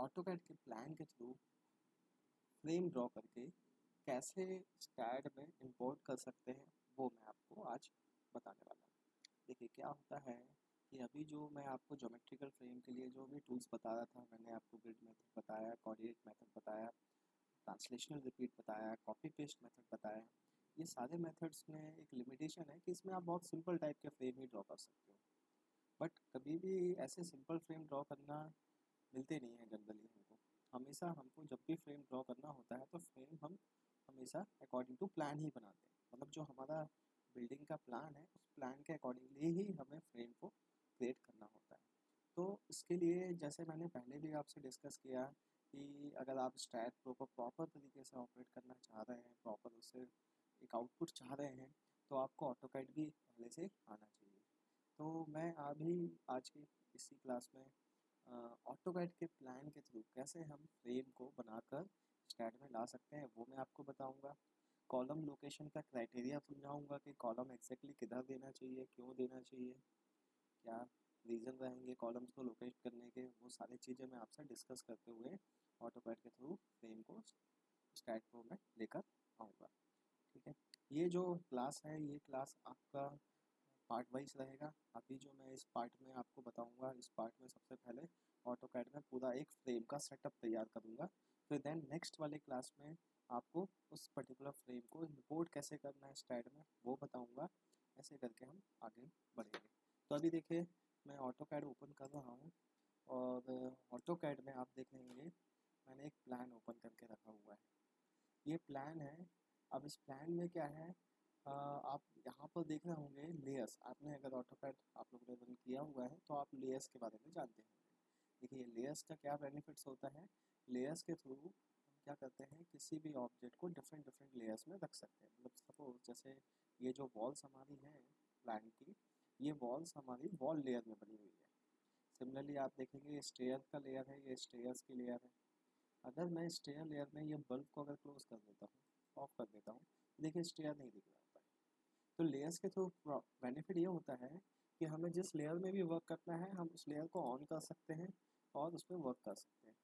AutoCAD के plan के through frame draw करके कैसे स्टैड में इंपोर्ट कर सकते हैं वो मैं आपको आज बताने वाला हूँ। देखिए क्या होता है कि अभी जो मैं आपको ज्योमेट्रिकल फ्रेम के लिए जो भी टूल्स बता रहा था, मैंने आपको ग्रिड मेथड बताया, कोऑर्डिनेट मेथड बताया, ट्रांसलेशनल रिपीट बताया, कॉपी पेस्ट मेथड बताया। ये सारे मेथड्स में एक लिमिटेशन है कि इसमें आप बहुत सिंपल टाइप के फ्रेम ही ड्रॉ कर सकते हो, बट कभी भी ऐसे सिंपल फ्रेम ड्रॉ करना मिलते नहीं हैं जनरली हमको। हमेशा हमको जब भी फ्रेम ड्रॉ करना होता है तो फ्रेम हम हमेशा अकॉर्डिंग टू प्लान ही बनाते हैं, मतलब जो हमारा बिल्डिंग का प्लान है उस प्लान के अकॉर्डिंगली ही हमें फ्रेम को क्रिएट करना होता है। तो इसके लिए जैसे मैंने पहले भी आपसे डिस्कस किया कि अगर आप स्टैट प्रो को प्रॉपर तरीके से ऑपरेट करना चाह रहे हैं, प्रॉपर उससे एक आउटपुट चाह रहे हैं, तो आपको ऑटोकैड भी पहले से आना चाहिए। तो मैं अभी आज की इसी क्लास में ऑटोकैड के प्लान के थ्रू कैसे हम फ्रेम को बनाकर स्टैट में ला सकते हैं वो मैं आपको बताऊंगा। कॉलम लोकेशन का क्राइटेरिया समझाऊंगा कि कॉलम एग्जैक्टली किधर देना चाहिए, क्यों देना चाहिए, क्या रीज़न रहेंगे कॉलम्स को लोकेट करने के, वो सारी चीज़ें मैं आपसे डिस्कस करते हुए ऑटोकैड के थ्रू फ्रेम को स्टैट प्रो में लेकर आऊँगा। ठीक है, ये जो क्लास है ये क्लास आपका पार्ट वाइज रहेगा। अभी जो मैं इस पार्ट में आपको बताऊंगा, इस पार्ट में सबसे पहले ऑटोकैड में पूरा एक फ्रेम का सेटअप तैयार करूंगा, फिर देन नेक्स्ट वाले क्लास में आपको उस पर्टिकुलर फ्रेम को इंपोर्ट कैसे करना है स्टैड में वो बताऊंगा। ऐसे करके हम आगे बढ़ेंगे। तो अभी देखिए मैं ऑटोकैड ओपन कर रहा हूँ और ऑटोकैड में आप देखेंगे मैंने एक प्लान ओपन करके रखा हुआ है। ये प्लान है। अब इस प्लान में क्या है, आप यहाँ पर देख रहे होंगे लेयर्स। आपने अगर ऑटोकैड आप लोगों ने रन किया हुआ है तो आप लेयर्स के बारे में जानते होंगे। देखिए लेयर्स का क्या बेनिफिट्स होता है। लेयर्स के थ्रू हम क्या करते हैं, किसी भी ऑब्जेक्ट को डिफरेंट डिफरेंट लेयर्स में रख सकते हैं। मतलब सपोज जैसे ये जो वॉल्स हमारी हैं प्लान की, ये वॉल्स हमारी वॉल लेयर में बनी हुई है। सिमिलरली आप देखेंगे ये स्टेयर का लेयर है, ये स्टेयर्स की लेयर है। अगर मैं स्टेयर लेयर में ये बल्ब को अगर क्लोज कर देता हूँ, ऑफ कर देता हूँ, देखिए स्टेयर नहीं दिख रहा होता है। तो लेयर्स के थ्रू बेनिफिट ये होता है कि हमें जिस लेयर में भी वर्क करना है हम उस लेयर को ऑन कर सकते हैं और उस पर वर्क कर सकते हैं।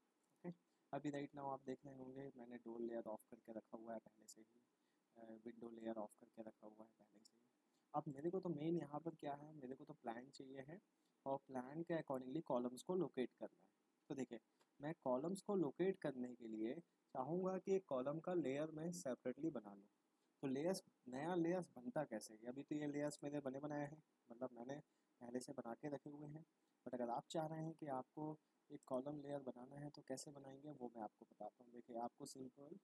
ओके, अभी राइट नाउ आप देख रहे होंगे मैंने डोर लेयर ऑफ करके रखा हुआ है पहले से ही, विंडो लेयर ऑफ करके रखा हुआ है पहले से ही। अब मेरे को तो मेन यहाँ पर क्या है, मेरे को तो प्लान चाहिए है और प्लान के अकॉर्डिंगली कॉलम्स को लोकेट करना है। तो देखिए मैं कॉलम्स को लोकेट करने के लिए चाहूँगा कि एक कॉलम का लेयर मैं सेपरेटली बना लूँ। तो लेयर्स, नया लेयर्स बनता कैसे है, अभी तो ये लेयर्स मेरे बने बनाए हैं, मतलब मैंने पहले से बना के रखे हुए हैं। बट अगर आप चाह रहे हैं कि आपको एक कॉलम लेयर बनाना है तो कैसे बनाएंगे वो मैं आपको बताता हूँ। देखिए आपको सिंपल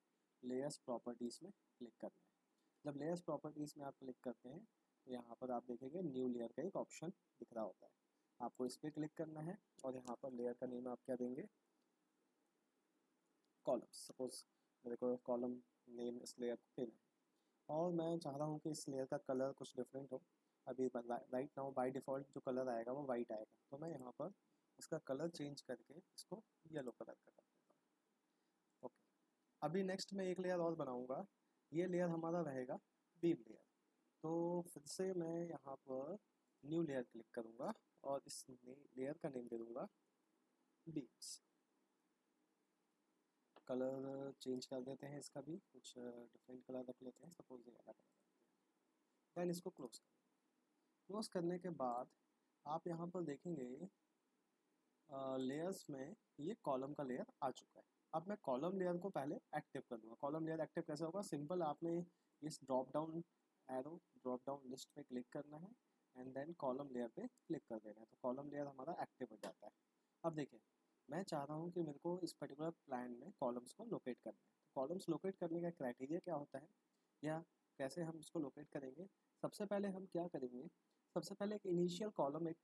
लेयर्स प्रॉपर्टीज़ में क्लिक करना है। जब लेयर्स प्रॉपर्टीज़ में आप क्लिक करते हैं तो यहाँ पर आप देखेंगे न्यू लेयर का एक ऑप्शन दिख रहा होता है। आपको इस पर क्लिक करना है और यहाँ पर लेयर का नेम आप क्या देंगे, कॉलम्स। सपोज मेरे को कॉलम नेम इस लेयर को देना है और मैं चाह रहा हूँ कि इस लेयर का कलर कुछ डिफरेंट हो। अभी राइट नाउ बाय डिफ़ॉल्ट जो कलर आएगा वो वाइट आएगा, तो मैं यहाँ पर इसका कलर चेंज करके इसको येलो कलर का कर देता हूँ। ओके, अभी नेक्स्ट मैं एक लेयर और बनाऊँगा। ये लेयर हमारा रहेगा बीम लेयर। तो फिर से मैं यहाँ पर न्यू लेयर क्लिक करूँगा और इस लेयर का नेम दे दूँगा बीम्स। कलर चेंज कर देते हैं, इसका भी कुछ डिफरेंट कलर रख लेते हैं, सपोज ये वाला कलर रखते हैं। देन इसको क्लोज करने के बाद आप यहाँ पर देखेंगे लेयर्स में ये कॉलम का लेयर आ चुका है। अब मैं कॉलम लेयर को पहले एक्टिव कर दूँगा। कॉलम लेयर एक्टिव कैसे होगा, सिंपल आपने इस drop down arrow, drop down list पे क्लिक करना है एंड देन कॉलम लेयर पे क्लिक कर देना है, तो कॉलम लेयर हमारा एक्टिव हो जाता है। अब देखिए मैं चाह रहा हूँ कि मेरे को इस पर्टिकुलर प्लान में कॉलम्स को लोकेट करना है। तो कॉलम्स लोकेट करने का क्राइटेरिया क्या होता है या कैसे हम इसको लोकेट करेंगे। सबसे पहले हम क्या करेंगे, सबसे पहले एक इनिशियल कॉलम एक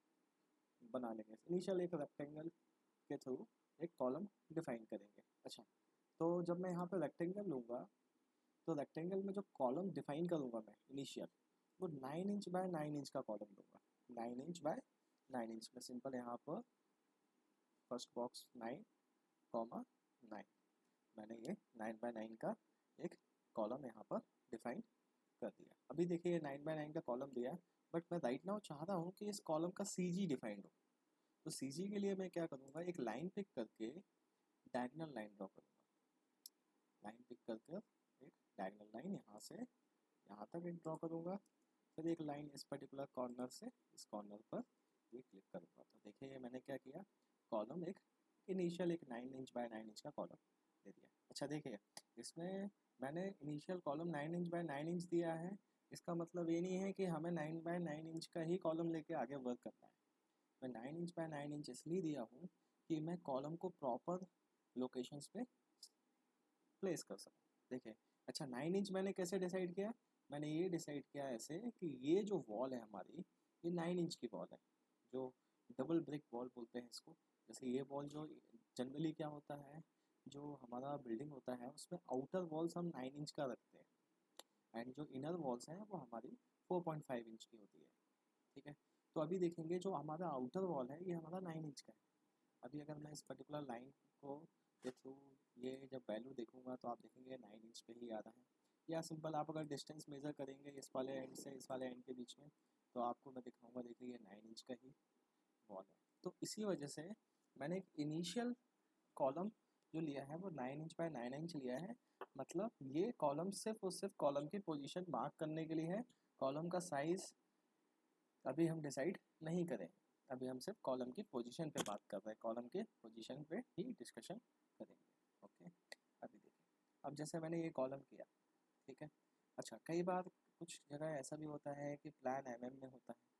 बना लेंगे। इनिशियल एक रेक्टेंगल के थ्रू एक कॉलम डिफाइन करेंगे। अच्छा, तो जब मैं यहाँ पे रेक्टेंगल लूँगा तो रेक्टेंगल में जो कॉलम डिफाइन करूँगा मैं इनिशियल, वो 9 इंच बाय 9 इंच का कॉलम लूँगा। 9 इंच बाय 9 इंच में सिंपल यहाँ पर फर्स्ट बॉक्स 9 कॉमा 9, मैंने ये 9 बाय 9 का एक कॉलम यहाँ पर डिफाइन कर दिया। अभी देखिए ये 9 बाय 9 का कॉलम दिया है, बट मैं राइट नाउ चाह रहा हूँ कि इस कॉलम का सी जी डिफाइंड हो। तो सी जी के लिए मैं क्या करूँगा, एक लाइन पिक करके डायगोनल लाइन ड्रॉ करूँगा। लाइन पिक करके एक डायगोनल लाइन यहाँ से यहाँ तक एक ड्रॉ करूँगा, फिर एक लाइन इस पर्टिकुलर कॉर्नर से इस कॉर्नर पर ये क्लिक करूँगा। तो देखिए ये मैंने क्या किया, कॉलम एक इनिशियल एक 9 इंच बाय 9 इंच का कॉलम दे दिया। अच्छा देखिए इसमें मैंने initial column 9 inch by 9 inch दिया है, इसका मतलब ये नहीं है कि हमें 9 बाय 9 इंच का ही कॉलम लेके आगे वर्क करना है। मैं 9 इंच बाय 9 इंच इसलिए दिया हूँ कि मैं कॉलम को प्रॉपर लोकेशंस पे प्लेस कर सकूँ। देखिए अच्छा 9 इंच मैंने कैसे डिसाइड किया, मैंने ये डिसाइड किया ऐसे कि ये जो वॉल है हमारी ये 9 इंच की वॉल है, जो डबल ब्रिक वॉल बोलते हैं इसको। जैसे ये वॉल जो जनरली क्या होता है, जो हमारा बिल्डिंग होता है उसमें आउटर वॉल्स हम 9 इंच का रखते हैं एंड जो इनर वॉल्स हैं वो हमारी 4.5 इंच की होती है। ठीक है, तो अभी देखेंगे जो हमारा आउटर वॉल है ये हमारा 9 इंच का है। अभी अगर मैं इस पर्टिकुलर लाइन को के थ्रू ये जब वैल्यू देखूंगा तो आप देखेंगे 9 इंच पे ही आ रहा है। या सिंपल आप अगर डिस्टेंस मेज़र करेंगे इस वाले एंड से इस वाले एंड के बीच में तो आपको मैं दिखाऊंगा, देखिए ये 9 इंच का ही वॉल है। तो इसी वजह से मैंने एक इनिशियल कॉलम जो लिया है वो 9 इंच बाय 9 इंच लिया है। मतलब ये कॉलम सिर्फ और सिर्फ कॉलम की पोजीशन मार्क करने के लिए है। कॉलम का साइज़ अभी हम डिसाइड नहीं करें, अभी हम सिर्फ कॉलम की पोजीशन पे बात कर रहे हैं, कॉलम के पोजीशन पे ही डिस्कशन करेंगे। ओके अभी देखिए, अब जैसे मैंने ये कॉलम किया, ठीक है। अच्छा कई बार कुछ जगह ऐसा भी होता है कि प्लान एमएम में होता है।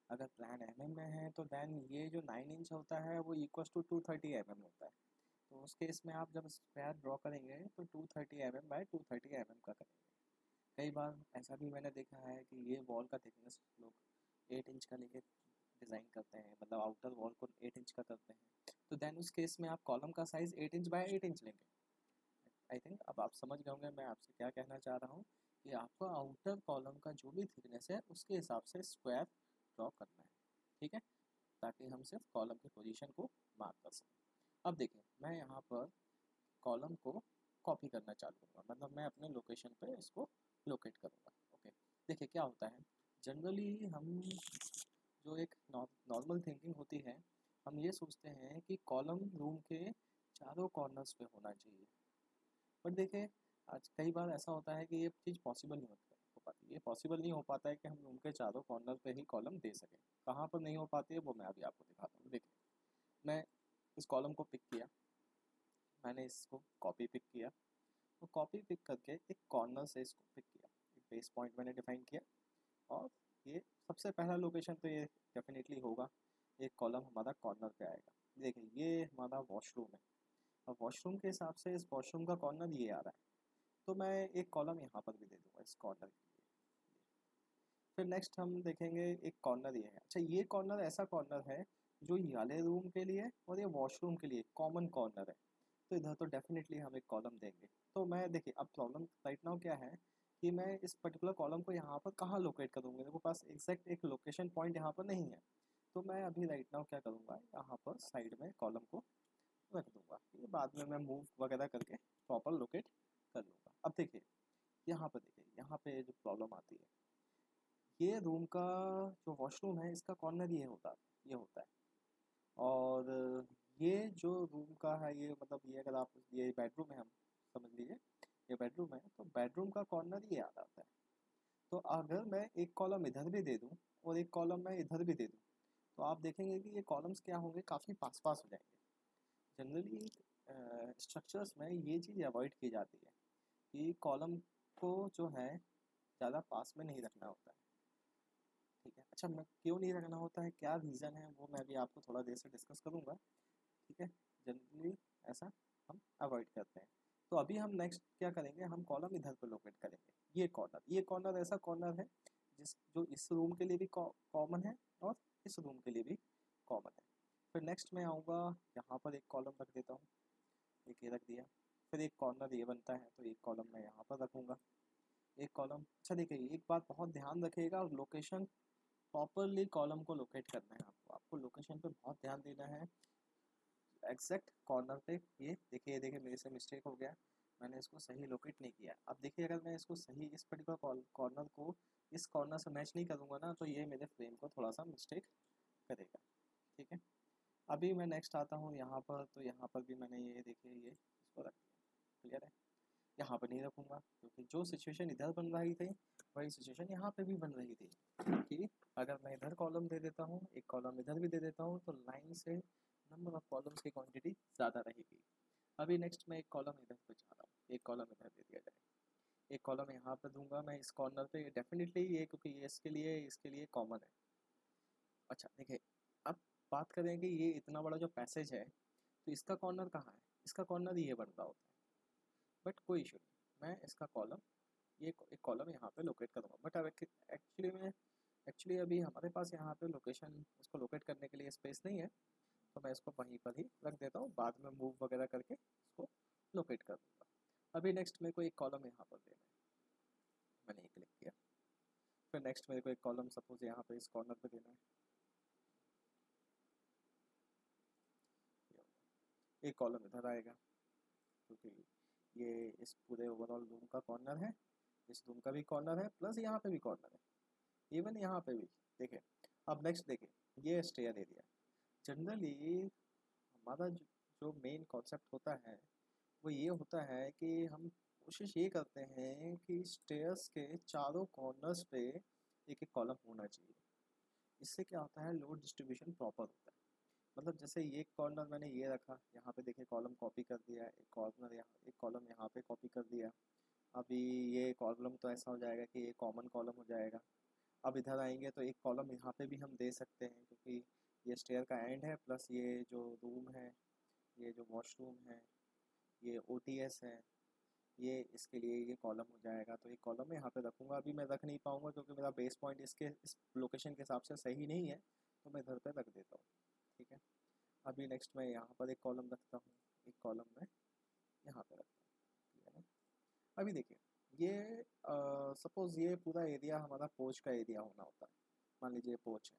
अगर प्लान एमएम में है तो देन ये जो 9 इंच होता है वो इक्वल्स टू 230 एमएम होता है। तो उस केस में आप जब स्क्वायर ड्रॉ करेंगे तो 230 एमएम बाय 230 एमएम का करेंगे। कई बार ऐसा भी मैंने देखा है कि ये वॉल का थिकनेस लोग 8 इंच का लेके डिज़ाइन करते हैं, मतलब आउटर वॉल को 8 इंच का करते हैं। तो देन उस केस में आप कॉलम का साइज़ 8 इंच बाय 8 इंच लेंगे। आई थिंक अब आप समझ गए होंगे मैं आपसे क्या कहना चाह रहा हूँ, कि आपको आउटर कॉलम का जो भी थिकनेस है उसके हिसाब से स्क्वायर ड्रॉ करना है। ठीक है, ताकि हम सिर्फ कॉलम की पोजीशन को मार्क कर सकें। अब देखिए मैं यहाँ पर कॉलम को कॉपी करना चालू करूँगा, मतलब मैं अपने लोकेशन पे इसको लोकेट करूँगा। ओके देखिए क्या होता है, जनरली हम जो एक नॉर्मल थिंकिंग होती है, हम ये सोचते हैं कि कॉलम रूम के चारों कॉर्नर्स पे होना चाहिए। बट देखिए आज कई बार ऐसा होता है कि ये चीज़ पॉसिबल नहीं हो पाती, ये पॉसिबल नहीं हो पाता है कि हम रूम के चारों कॉर्नर पे ही कॉलम दे सकें। कहाँ पर नहीं हो पाती है वो मैं अभी आपको दिखाता हूँ। देखिए मैं इस कॉलम को पिक किया, मैंने इसको कॉपी पिक किया, तो कॉपी पिक करके एक कॉर्नर से इसको पिक किया, एक बेस पॉइंट मैंने डिफाइन किया, और ये सबसे पहला लोकेशन तो ये डेफिनेटली होगा, एक कॉलम हमारा कॉर्नर पे आएगा। देखिए ये हमारा वॉशरूम है, और वॉशरूम के हिसाब से इस वॉशरूम का कॉर्नर ये आ रहा है, तो मैं एक कॉलम यहाँ पर भी दे दूँगा इस कॉर्नर के लिए। फिर नेक्स्ट हम देखेंगे एक कॉर्नर ये है। अच्छा ये कॉर्नर ऐसा कॉर्नर है जो ये वाले रूम के लिए और ये वॉशरूम के लिए कॉमन कॉर्नर है, तो इधर तो डेफिनेटली हम एक कॉलम देंगे। तो मैं देखिए अब प्रॉब्लम राइट नाउ क्या है कि मैं इस पर्टिकुलर कॉलम को यहाँ पर कहाँ लोकेट करूँगा, मेरे पास एग्जैक्ट एक लोकेशन पॉइंट यहाँ पर नहीं है। तो मैं अभी राइट नाउ क्या करूँगा, यहाँ पर साइड में कॉलम को रख दूँगा, ये बाद में मैं मूव वगैरह करके प्रॉपर लोकेट कर लूँगा। अब देखिए यहाँ पर देखिए, यहाँ पे जो प्रॉब्लम आती है, ये रूम का जो वॉशरूम है इसका कॉर्नर ये होता है, और ये जो रूम का है ये मतलब ये अगर आप ये बेडरूम है, हम समझ लीजिए ये बेडरूम है, तो बेडरूम का कॉर्नर ये आ जाता है। तो अगर मैं एक कॉलम इधर भी दे दूँ और एक कॉलम मैं इधर भी दे दूँ, तो आप देखेंगे कि ये कॉलम्स क्या होंगे, काफ़ी पास पास हो जाएंगे। जनरली स्ट्रक्चर्स में ये चीज़ अवॉइड की जाती है कि कॉलम को जो है ज़्यादा पास में नहीं रखना होता है। ठीक है, अच्छा मैं क्यों नहीं रखना होता है, क्या रीज़न है, वो मैं भी आपको थोड़ा देर से डिस्कस करूँगा। ठीक है, जनरली ऐसा हम अवॉइड करते हैं। तो अभी हम नेक्स्ट क्या करेंगे, हम कॉलम इधर पे लोकेट करेंगे। ये कॉर्नर ऐसा कॉर्नर है जो इस रूम के लिए भी कॉमन है और इस रूम के लिए भी कॉमन है। फिर नेक्स्ट मैं आऊँगा, यहाँ पर एक कॉलम रख देता हूँ, एक ये रख दिया। फिर एक कॉर्नर ये बनता है तो एक कॉलम मैं यहाँ पर रखूँगा, एक कॉलम। अच्छा देखिए एक बात बहुत ध्यान रखिएगा, लोकेशन प्रॉपरली कॉलम को लोकेट करना है आपको, लोकेशन पे बहुत ध्यान देना है। एग्जैक्ट कॉर्नर पे ये देखिए मेरे से मिस्टेक हो गया, मैंने इसको सही लोकेट नहीं किया। अब देखिए अगर मैं इसको सही इस पर्टिकुलर कॉर्नर को इस कॉर्नर से मैच नहीं करूँगा ना, तो ये मेरे फ्रेम को थोड़ा सा मिस्टेक करेगा। ठीक है, अभी मैं नेक्स्ट आता हूँ यहाँ पर, तो यहाँ पर भी मैंने ये देखिए ये इसको रख दिया। क्लियर है? यहाँ पर नहीं रखूँगा क्योंकि जो सिचुएशन इधर बन रही थी वही सिचुएशन यहाँ पे भी बन रही थी कि अगर मैं इधर कॉलम दे देता हूँ, एक कॉलम इधर भी दे देता हूँ, तो लाइन से नंबर ऑफ कॉलम्स की क्वांटिटी ज़्यादा रहेगी। अभी नेक्स्ट मैं एक कॉलम इधर पे चाह रहा हूँ, एक कॉलम इधर दे दिया जाए, एक कॉलम यहाँ पे दूंगा मैं इस कॉर्नर पे डेफिनेटली ये, क्योंकि ये इसके लिए कॉमन है। अच्छा देखिए, अब बात करें कि ये इतना बड़ा जो पैसेज है तो इसका कॉर्नर कहाँ है? इसका कॉर्नर ये बन रहा होता है, बट कोई इशू नहीं, मैं इसका कॉलम ये एक कॉलम यहाँ पे लोकेट करूँगा। बट अब एक्चुअली अभी हमारे पास यहाँ पे लोकेशन इसको लोकेट करने के लिए स्पेस नहीं है, तो मैं इसको वहीं पर ही रख देता हूँ, बाद में मूव वगैरह करके इसको लोकेट कर दूँगा। अभी नेक्स्ट मेरे को एक कॉलम यहाँ पर देना है, मैंने ये क्लिक किया। फिर नेक्स्ट मेरे को एक कॉलम सपोज यहाँ पे इस कॉर्नर पे देना है, एक कॉलम इधर आएगा क्योंकि ये इस पूरे ओवरऑल रूम का कॉर्नर है, इस रूम का भी कॉर्नर है, प्लस यहाँ पे भी कॉर्नर है, इवन यहाँ पे भी। देखिए अब नेक्स्ट देखिए, ये स्टेयर एरिया जनरली हमारा जो मेन कॉन्सेप्ट होता है वो ये होता है कि हम कोशिश ये करते हैं कि स्टेयर्स के चारों कॉर्नर्स पे एक एक कॉलम होना चाहिए। इससे क्या होता है, लोड डिस्ट्रीब्यूशन प्रॉपर होता है। मतलब जैसे ये कॉर्नर मैंने ये रखा, यहाँ पे देखिए कॉलम कॉपी कर दिया, एक कॉर्नर यहाँ, एक कॉलम यहाँ पे कॉपी कर दिया। अभी ये कॉलम तो ऐसा हो जाएगा कि ये कॉमन कॉलम हो जाएगा। अब इधर आएंगे तो एक कॉलम यहाँ पे भी हम दे सकते हैं क्योंकि ये स्टेयर का एंड है, प्लस ये जो रूम है, ये जो वॉशरूम है, ये ओटीएस है, ये इसके लिए ये कॉलम हो जाएगा। तो एक कॉलम मैं यहाँ पे रखूँगा। अभी मैं रख नहीं पाऊँगा क्योंकि मेरा बेस पॉइंट इस लोकेशन के हिसाब से सही नहीं है, तो मैं इधर पे रख देता हूँ। ठीक है, अभी नेक्स्ट मैं यहाँ पर एक कॉलम रखता हूँ, एक कॉलम मैं यहाँ पे रखता हूँ। ठीक है ना? अभी देखिए ये सपोज़ ये पूरा एरिया हमारा पोच का एरिया होना होता है, मान लीजिए पोच है,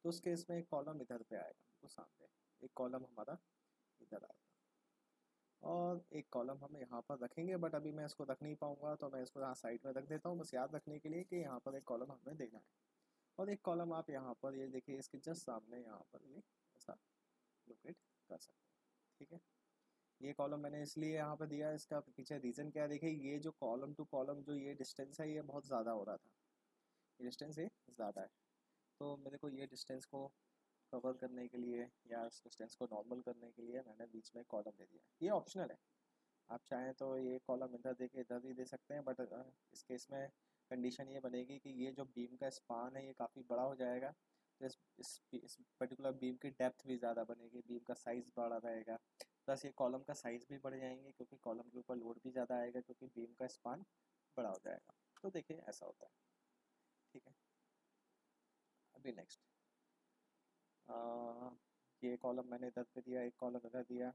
तो उस केस में एक कॉलम इधर पे आएगा, तो सामने एक कॉलम हमारा इधर आएगा और एक कॉलम हम यहाँ पर रखेंगे। बट अभी मैं इसको रख नहीं पाऊँगा, तो मैं इसको यहाँ साइड में रख देता हूँ, बस याद रखने के लिए कि यहाँ पर एक कॉलम हमें देना है। और एक कॉलम आप यहाँ पर ये देखिए इसके जस्ट सामने यहाँ पर ये ऐसा लोकेट कर सकते हैं। ठीक है, ये कॉलम मैंने इसलिए यहाँ पे दिया है, इसका पीछे रीज़न क्या है, देखिए ये जो कॉलम टू कॉलम जो ये डिस्टेंस है ये बहुत ज़्यादा हो रहा था, ये डिस्टेंस ये ज़्यादा है, तो मेरे को ये डिस्टेंस को कवर करने के लिए या इस डिस्टेंस को नॉर्मल करने के लिए मैंने बीच में कॉलम दे दिया है। ये ऑप्शनल है, आप चाहें तो ये कॉलम इधर दे के इधर भी दे सकते हैं, बट इस केस में कंडीशन ये बनेगी कि ये जो बीम का स्पान है ये काफ़ी बड़ा हो जाएगा, तो इस पर्टिकुलर बीम की डेप्थ भी ज़्यादा बनेगी, बीम का साइज़ बड़ा रहेगा, प्लस ये कॉलम का साइज़ भी बढ़ जाएंगे क्योंकि कॉलम के ऊपर लोड भी ज़्यादा आएगा क्योंकि बीम का स्पान बड़ा हो जाएगा। तो देखिए ऐसा होता है। ठीक है, अभी नेक्स्ट ये कॉलम मैंने इधर पे दिया, एक कॉलम इधर दिया।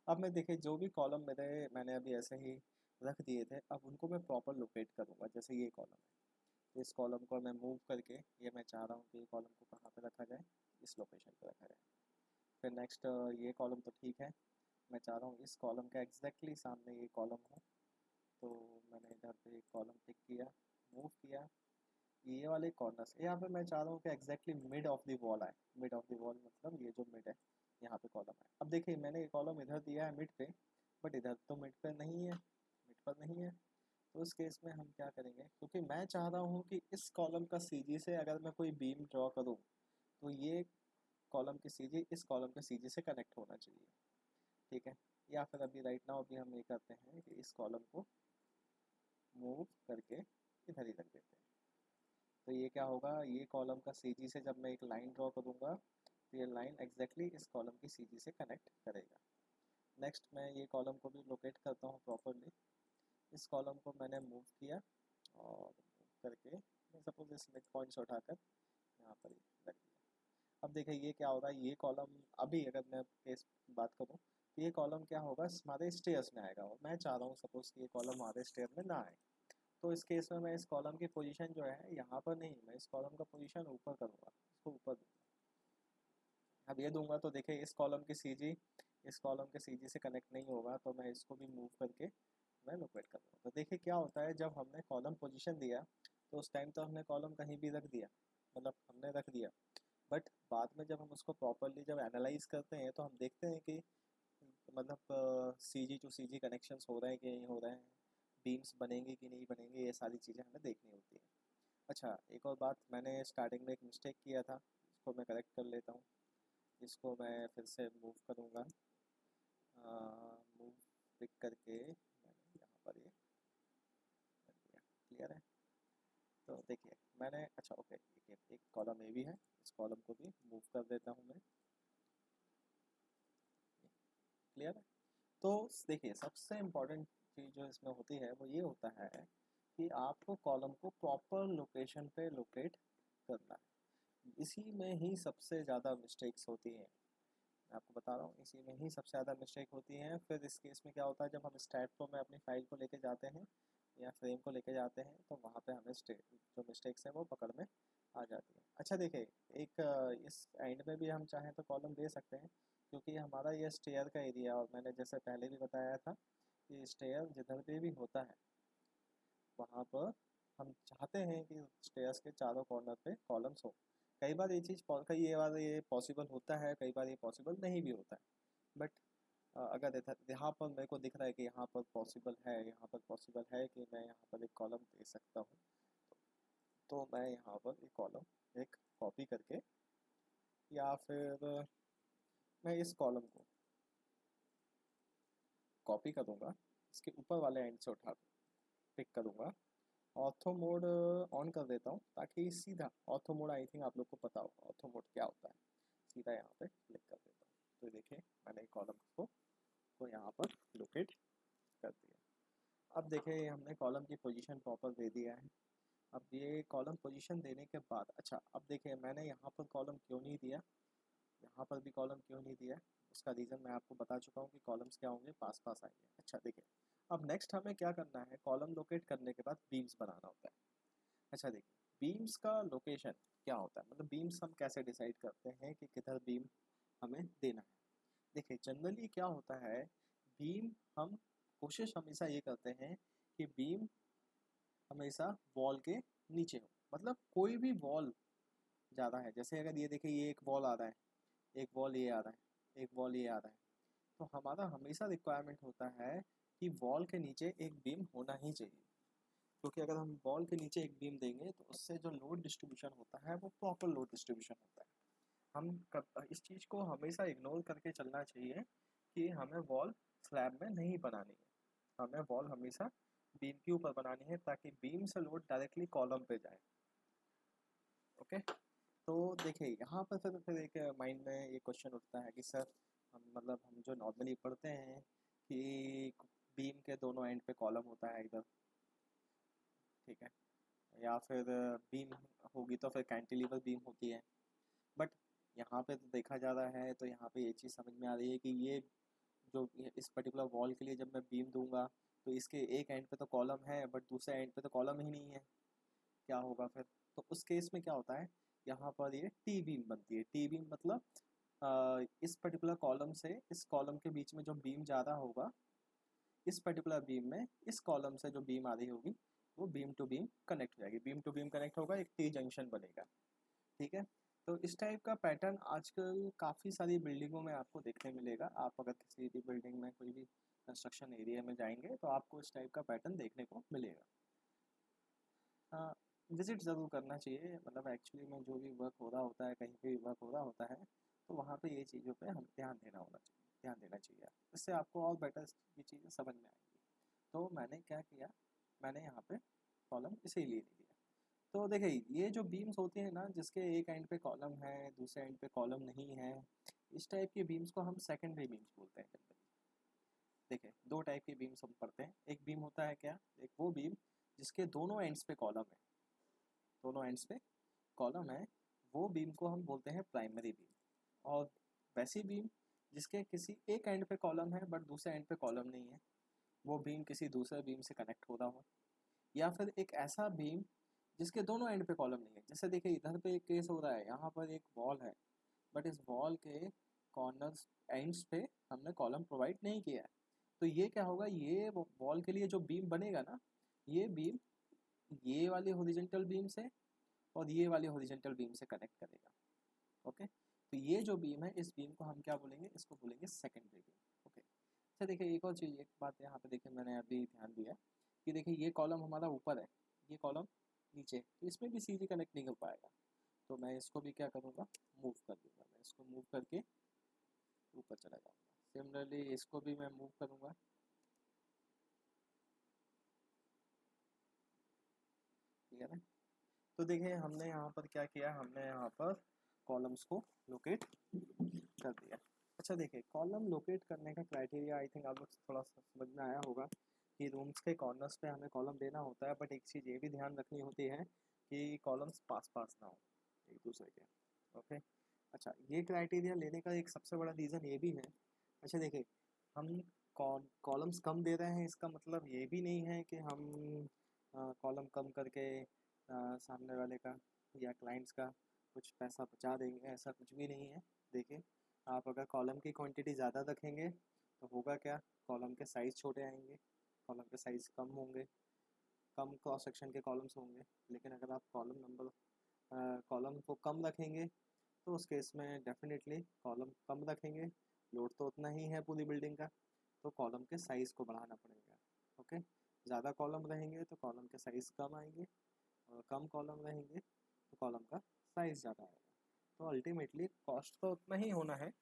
अब मैं देखिए जो भी कॉलम मैंने अभी ऐसे ही रख दिए थे, अब उनको मैं प्रॉपर लोकेट करूँगा। जैसे ये कॉलम है, तो इस कॉलम को मैं मूव करके, ये मैं चाह रहा हूँ कि ये कॉलम को कहाँ पे रखा जाए, इस लोकेशन पे रखा जाए। फिर नेक्स्ट ये कॉलम तो ठीक है, मैं चाह रहा हूँ इस कॉलम का एग्जैक्टली सामने ये कॉलम हो, तो मैंने इधर पे एक कॉलम पिक किया, मूव किया, ये वाले कॉर्नर से यहाँ पे मैं चाह रहा हूँ कि exactly mid of the wall आए। मिड ऑफ द वॉल मतलब ये जो मिड है, यहाँ पे कॉलम है। अब देखिए मैंने ये कॉलम इधर दिया है मिड पे, बट इधर तो मिड पे नहीं है, मिड पर नहीं है। तो उस केस में हम क्या करेंगे, क्योंकि मैं चाह रहा हूँ कि इस कॉलम का सीजी से अगर मैं कोई बीम ड्रॉ करूँ तो ये कॉलम की सीजी इस कॉलम के सीजी से कनेक्ट होना चाहिए। ठीक है, या फिर अभी राइट नाउ अभी हम ये करते हैं कि इस कॉलम को मूव करके इधर ही रख देते हैं। तो ये क्या होगा, ये कॉलम का सीजी से जब मैं एक लाइन ड्रॉ करूँगा तो ये लाइन एग्जैक्टली इस कॉलम की सीजी से कनेक्ट करेगा। नेक्स्ट मैं ये कॉलम को भी लोकेट करता हूँ प्रॉपरली। इस कॉलम को मैंने मूव किया और मूव करके मैं सपोज इस मिड पॉइंट से उठाकर यहाँ पर ही रख दिया। अब देखिए ये क्या होगा, ये कॉलम अभी अगर मैं केस बात करूँ तो ये कॉलम क्या होगा, हमारे स्टेयर्स में आएगा, और मैं चाह रहा हूँ सपोज कि ये कॉलम हमारे स्टेयर में ना आए। तो इस केस में मैं इस कॉलम की पोजीशन जो है यहाँ पर नहीं, मैं इस कॉलम का पोजीशन ऊपर करूँगा, इसको ऊपर दूंगा। अब ये दूंगा तो देखिए इस कॉलम की सीजी इस कॉलम के सीजी से कनेक्ट नहीं होगा, तो मैं इसको भी मूव करके मैं लोकेट कर दूँगा। तो देखिए क्या होता है, जब हमने कॉलम पोजीशन दिया तो उस टाइम तो हमने कॉलम कहीं भी रख दिया, मतलब हमने रख दिया, बट बाद में जब हम उसको प्रॉपरली जब एनालाइज करते हैं तो हम देखते हैं कि मतलब CG to CG कनेक्शंस हो रहे हैं कि नहीं हो रहे हैं, बीम्स बनेंगे कि नहीं बनेंगे, ये सारी चीज़ें हमें देखनी होती है। अच्छा, एक और बात, मैंने स्टार्टिंग में एक मिस्टेक किया था, इसको मैं करेक्ट कर लेता हूँ। इसको मैं फिर से मूव करूँगा, मूव पिक करके मैंने यहाँ पर ये कर दिया। क्लियर है? तो देखिए मैंने, अच्छा ओके, एक कॉलम ए भी है, इस कॉलम को भी मूव कर देता हूँ मैं। क्लियर है? तो देखिए सबसे इम्पोर्टेंट चीज़ जो इसमें होती है वो ये होता है कि आपको कॉलम को प्रॉपर लोकेशन पे लोकेट करना है। इसी में ही सबसे ज़्यादा मिस्टेक्स होती हैं, मैं आपको बता रहा हूँ, इसी में ही सबसे ज़्यादा मिस्टेक होती है। फिर इस केस में क्या होता है, जब हम स्टैट को में अपनी फाइल को लेके जाते हैं या फ्रेम को लेके जाते हैं तो वहाँ पे हमें जो मिस्टेक्स हैं वो पकड़ में आ जाती है। अच्छा देखिए, एक इस एंड में भी हम चाहें तो कॉलम दे सकते हैं, क्योंकि हमारा ये स्टेयर का एरिया, और मैंने जैसे पहले भी बताया था कि स्टेयर जिधर पे भी होता है वहाँ पर हम चाहते हैं कि स्टेयर्स के चारों कॉर्नर पे कॉलम्स हो। कई बार ये चीज़ कई बार ये पॉसिबल होता है, कई बार ये पॉसिबल नहीं भी होता है। बट अगर यहाँ पर मेरे को दिख रहा है कि यहाँ पर पॉसिबल है, यहाँ पर पॉसिबल है कि मैं यहाँ पर एक कॉलम दे सकता हूँ, तो मैं यहाँ पर एक कॉलम एक कॉपी करके, या फिर मैं इस कॉलम को कॉपी करूँगा, इसके ऊपर वाले एंड से उठा पिक करूँगा, ऑर्थो मोड ऑन कर देता हूँ ताकि सीधा ऑर्थो मोड, आई थिंक आप लोग को पता हो ऑर्थो मोड क्या होता है, सीधा यहाँ पे क्लिक कर देता हूँ। तो देखिए मैंने कॉलम को यहाँ पर लोकेट कर दिया। अब देखिए हमने कॉलम की पोजीशन प्रॉपर दे दिया है। अब ये कॉलम पोजीशन देने के बाद, अच्छा अब देखिए मैंने यहाँ पर कॉलम क्यों नहीं दिया, यहाँ पर भी कॉलम क्यों नहीं दिया, उसका रीज़न मैं आपको बता चुका हूँ कि कॉलम्स क्या होंगे, पास पास आएंगे। अच्छा देखिए, अब नेक्स्ट हमें क्या करना है, कॉलम लोकेट करने के बाद बीम्स बनाना होता है। अच्छा देखिए, बीम्स का लोकेशन क्या होता है, मतलब बीम्स हम कैसे डिसाइड करते हैं कि किधर बीम हमें देना है। देखिए जनरली क्या होता है, बीम हम कोशिश हमेशा ये करते हैं कि बीम हमेशा वॉल के नीचे हो, मतलब कोई भी वॉल ज़्यादा है, जैसे अगर ये देखिए ये एक वॉल आ रहा है, एक वॉल ये आ रहा है, एक वॉल ये आ रहा है, तो हमारा हमेशा रिक्वायरमेंट होता है कि वॉल के नीचे एक बीम होना ही चाहिए, क्योंकि अगर हम वॉल के नीचे एक बीम देंगे तो उससे जो लोड डिस्ट्रीब्यूशन होता है वो प्रॉपर लोड डिस्ट्रीब्यूशन होता है। इस चीज़ को हमेशा इग्नोर करके चलना चाहिए कि हमें वॉल स्लैब में नहीं बनानी है, हमें वॉल हमेशा बीम के ऊपर बनानी है ताकि बीम से लोड डायरेक्टली कॉलम पे जाए। ओके, तो देखिए यहाँ पर फिर एक माइंड में ये क्वेश्चन उठता है कि सर हम जो नॉर्मली पढ़ते हैं कि बीम के दोनों एंड पे कॉलम होता है इधर, ठीक है, या फिर बीम होगी तो फिर कैंटिलीवर बीम होती है। बट यहाँ पे तो देखा जा रहा है, तो यहाँ पे ये चीज़ समझ में आ रही है कि इस पर्टिकुलर वॉल के लिए जब मैं बीम दूंगा तो इसके एक एंड पे तो कॉलम है बट दूसरे एंड पे तो कॉलम ही नहीं है, क्या होगा फिर। तो उस केस में क्या होता है, यहाँ पर ये टी बीम बनती है। टी बीम मतलब इस पर्टिकुलर कॉलम से इस कॉलम के बीच में जो बीम जा रहा होगा, इस पर्टिकुलर बीम में इस कॉलम से जो बीम आ रही होगी वो बीम टू बीम कनेक्ट हो जाएगी, बीम टू बीम कनेक्ट होगा, एक टी जंक्शन बनेगा। ठीक है, तो इस टाइप का पैटर्न आजकल काफ़ी सारी बिल्डिंगों में आपको देखने मिलेगा। आप अगर किसी भी बिल्डिंग में कोई भी कंस्ट्रक्शन एरिया में जाएंगे तो आपको इस टाइप का पैटर्न देखने को मिलेगा। विज़िट ज़रूर करना चाहिए, मतलब एक्चुअली में जो भी वर्क हो रहा होता है, कहीं पे भी वर्क हो रहा होता है, तो वहाँ पे ये चीज़ों पे हम ध्यान देना चाहिए, इससे आपको और बेटर ये चीज़ें समझ में आएंगी। तो मैंने क्या किया, मैंने यहाँ पे कॉलम इसीलिए नहीं दिया। तो देखिए ये जो बीम्स होती हैं ना, जिसके एक एंड पे कॉलम है दूसरे एंड पे कॉलम नहीं है, इस टाइप के बीम्स को हम सेकेंडरी बीम्स बोलते हैं जनरली। देखिए दो टाइप के बीम्स हम पढ़ते हैं, एक बीम होता है क्या, एक वो बीम जिसके दोनों एंड्स पे कॉलम है, दोनों एंड्स पे कॉलम है, वो बीम को हम बोलते हैं प्राइमरी बीम। और वैसी बीम जिसके किसी एक एंड पे कॉलम है बट दूसरे एंड पे कॉलम नहीं है, वो बीम किसी दूसरे बीम से कनेक्ट हो रहा हो। या फिर एक ऐसा बीम जिसके दोनों एंड पे कॉलम नहीं है, जैसे देखिए इधर पे एक केस हो रहा है, यहाँ पर एक वॉल है बट इस वॉल के कॉर्नर्स एंड्स पे हमने कॉलम प्रोवाइड नहीं किया है। तो ये क्या होगा, ये वॉल के लिए जो बीम बनेगा ना, ये बीम ये वाली हॉरिजॉन्टल बीम से और ये वाली हॉरिजॉन्टल बीम से कनेक्ट करेगा। ओके, तो ये जो बीम है इस बीम को हम क्या बोलेंगे, इसको बोलेंगे सेकेंडरी बीम। ओके, अच्छा देखिए एक और चीज़, एक बात यहाँ पे देखिए मैंने अभी ध्यान दिया कि देखिए ये कॉलम हमारा ऊपर है, ये कॉलम नीचे, तो इसमें भी सीधी कनेक्ट नहीं हो पाएगा, तो मैं इसको भी क्या करूँगा, मूव कर दूँगा, मैं इसको मूव करके ऊपर चला जाऊँगा। सिमिलरली इसको भी मैं मूव करूँगा, ठीक है ना। तो देखिए हमने यहाँ पर क्या किया, हमने यहाँ पर कॉलम्स को लोकेट कर दिया। अच्छा देखिए कॉलम लोकेट करने का क्राइटेरिया आई थिंक आप लोग थोड़ा सा समझ में आया होगा कि रूम्स के कॉर्नर्स पे हमें कॉलम देना होता है, बट एक चीज़ ये भी ध्यान रखनी होती है कि कॉलम्स पास पास ना हो एक दूसरे के। ओके, अच्छा ये क्राइटेरिया लेने का एक सबसे बड़ा रीज़न ये भी है। अच्छा देखिए हम कॉलम्स कम दे रहे हैं, इसका मतलब ये भी नहीं है कि हम कॉलम कम करके सामने वाले का या क्लाइंट्स का कुछ पैसा बचा देंगे, ऐसा कुछ भी नहीं है। देखिए आप अगर कॉलम की क्वांटिटी ज़्यादा रखेंगे तो होगा क्या, कॉलम के साइज़ छोटे आएंगे, कॉलम के साइज़ कम होंगे, कम क्रॉस सेक्शन के कॉलम्स होंगे। लेकिन अगर आप कॉलम को कम रखेंगे तो उस केस में डेफिनेटली कॉलम कम रखेंगे, लोड तो उतना ही है पूरी बिल्डिंग का, तो कॉलम के साइज़ को बढ़ाना पड़ेगा। ओके, ज़्यादा कॉलम रहेंगे तो कॉलम के साइज़ कम आएंगे, और कम कॉलम रहेंगे तो कॉलम का साइज़ ज़्यादा आएगा। तो अल्टीमेटली कॉस्ट तो उतना ही होना है,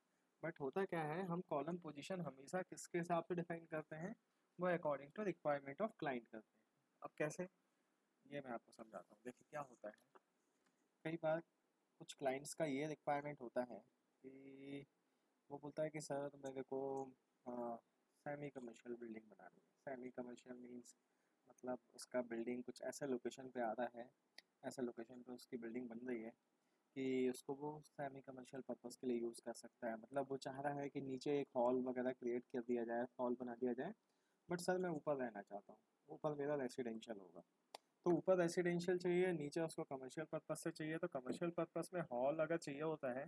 बट होता क्या है, हम कॉलम पोजीशन हमेशा किसके हिसाब से डिफाइन करते हैं, वो according to requirement of client करते हैं। अब कैसे, ये मैं आपको समझाता हूँ। देखिए क्या होता है, कई बार कुछ क्लाइंट्स का ये रिक्वायरमेंट होता है कि वो बोलता है कि सर मेरे को सेमी कमर्शियल बिल्डिंग बनानी है। सेमी कमर्शियल मीन्स मतलब उसका बिल्डिंग कुछ ऐसे लोकेशन पे आ रहा है, ऐसे लोकेशन पे उसकी बिल्डिंग बन रही है कि उसको वो सेमी कमर्शियल पर्पस के लिए यूज़ कर सकता है। मतलब वो चाह रहा है कि नीचे एक हॉल वगैरह क्रिएट कर दिया जाए, हॉल बना दिया जाए, बट सर मैं ऊपर रहना चाहता हूँ, ऊपर मेरा रेसिडेंशियल होगा। तो ऊपर रेसिडेंशियल चाहिए, नीचे उसको कमर्शियल पर्पस से चाहिए। तो कमर्शियल पर्पस में हॉल अगर चाहिए होता है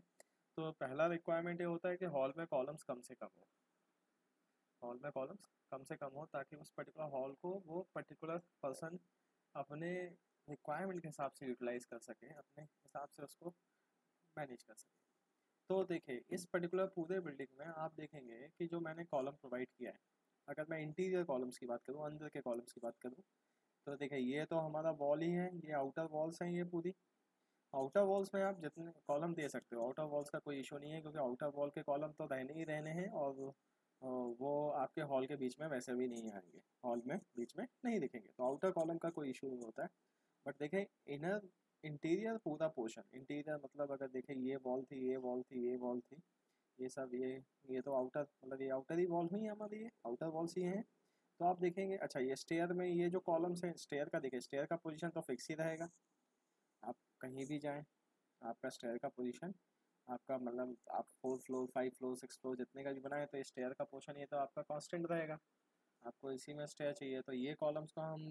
तो पहला रिक्वायरमेंट ये होता है कि हॉल में कॉलम्स कम से कम हो, हॉल में कॉलम्स कम से कम हो, ताकि उस पर्टिकुलर हॉल को वो पर्टिकुलर पर्सन अपने रिक्वायरमेंट के हिसाब से यूटिलाइज कर सके, अपने हिसाब से उसको मैनेज कर सके। तो देखिए इस पर्टिकुलर पूरे बिल्डिंग में आप देखेंगे कि जो मैंने कॉलम प्रोवाइड किया है, अगर मैं इंटीरियर कॉलम्स की बात करूँ, अंदर के कॉलम्स की बात करूँ, तो देखिए ये तो हमारा वॉल ही है, ये आउटर वॉल्स हैं ये पूरी। आउटर वॉल्स में आप जितने कॉलम दे सकते हो, आउटर वॉल्स का कोई इशू नहीं है, क्योंकि आउटर वॉल के कॉलम तो रहने ही रहने हैं, और वो आपके हॉल के बीच में वैसे भी नहीं आएंगे, हॉल में बीच में नहीं दिखेंगे, तो आउटर कॉलम का कोई इशू नहीं होता है। बट देखें इनर इंटीरियर पूरा पोर्शन, इंटीरियर मतलब अगर देखें ये वॉल थी, ये वॉल थी, ये वॉल थी, ये सब ये तो आउटर, मतलब ये आउटर ही वॉल हुई हमारी, ये आउटर वॉल्स ही हैं। तो आप देखेंगे, अच्छा ये स्टेयर में ये जो कॉलम्स हैं, स्टेयर का देखिए, स्टेयर का पोजीशन तो फिक्स ही रहेगा, आप कहीं भी जाएं आपका स्टेयर का पोजीशन, आपका मतलब आप 4 फ्लोर 5 फ्लोर 6 फ्लोर जितने का भी बनाए तो ये स्टेयर का पोर्शन ये तो आपका कांस्टेंट रहेगा। आपको इसी में स्टेयर चाहिए तो ये कॉलम्स को हम,